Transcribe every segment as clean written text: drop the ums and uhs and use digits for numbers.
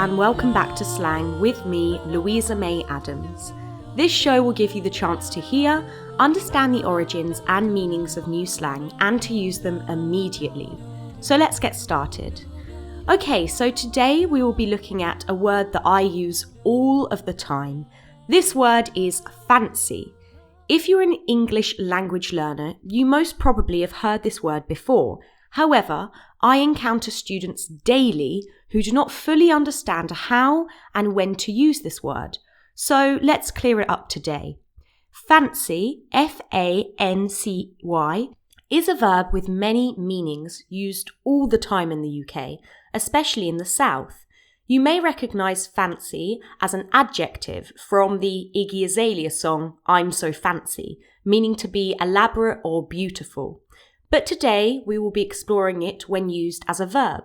and welcome back to Slang with me, Louisa May Adams. This show will give you the chance to hear, understand the origins and meanings of new slang and to use them immediately. So let's get started. Okay, so today we will be looking at a word that I use all of the time. This word is fancy. If you're an English language learner, you most probably have heard this word before. However, I encounter students daily who do not fully understand how and when to use this word. So let's clear it up today. Fancy, F-A-N-C-Y, is a verb with many meanings used all the time in the UK, especially in the South. You may recognise fancy as an adjective from the Iggy Azelea song I'm So Fancy, meaning to be elaborate or beautiful. But today we will be exploring it when used as a verb.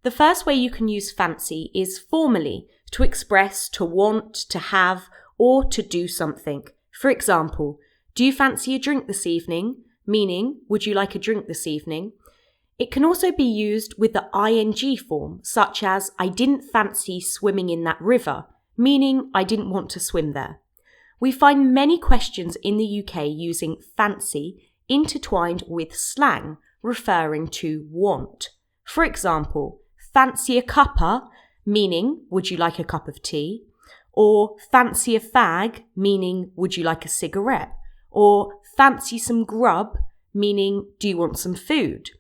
The first way you can use fancy is formally, to express, to want, to have, or to do something. For example, do you fancy a drink this evening? Meaning, would you like a drink this evening? It can also be used with the ing form, such as I didn't fancy swimming in that river, meaning I didn't want to swim there. We find many questions in the UK using fancy intertwined with slang, referring to want. For example, fancy a cuppa, meaning would you like a cup of tea? Or fancy a fag, meaning would you like a cigarette? Or fancy some grub, meaning do you want some food?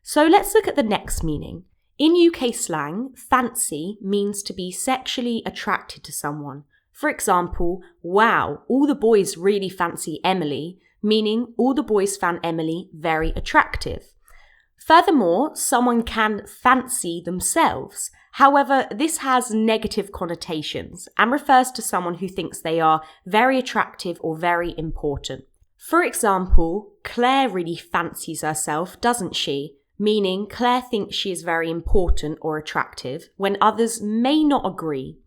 So let's look at the next meaning. In UK slang, fancy means to be sexually attracted to someone. For example, wow, all the boys really fancy Emily, meaning all the boys found Emily very attractive. Furthermore, someone can fancy themselves. However, this has negative connotations and refers to someone who thinks they are very attractive or very important. For example, Claire really fancies herself, doesn't she? Meaning Claire thinks she is very important or attractive when others may not agree.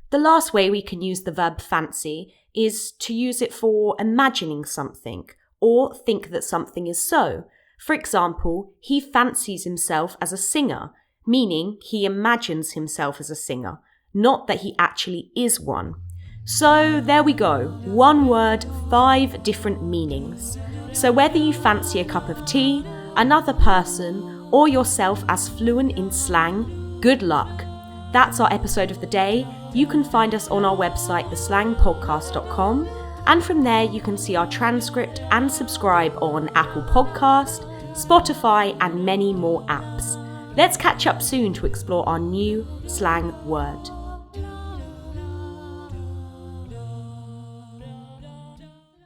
The last way we can use the verb fancy is to use it for imagining something or think that something is so. For example, he fancies himself as a singer, meaning he imagines himself as a singer, not that he actually is one. So there we go, one word, 5 different meanings. So whether you fancy a cup of tea, another person, or yourself as fluent in slang, good luck. That's our episode of the day. You can find us on our website, theslangpodcast.com, and from there you can see our transcript and subscribe on Apple Podcast, Spotify, and many more apps. Let's catch up soon to explore our new slang word.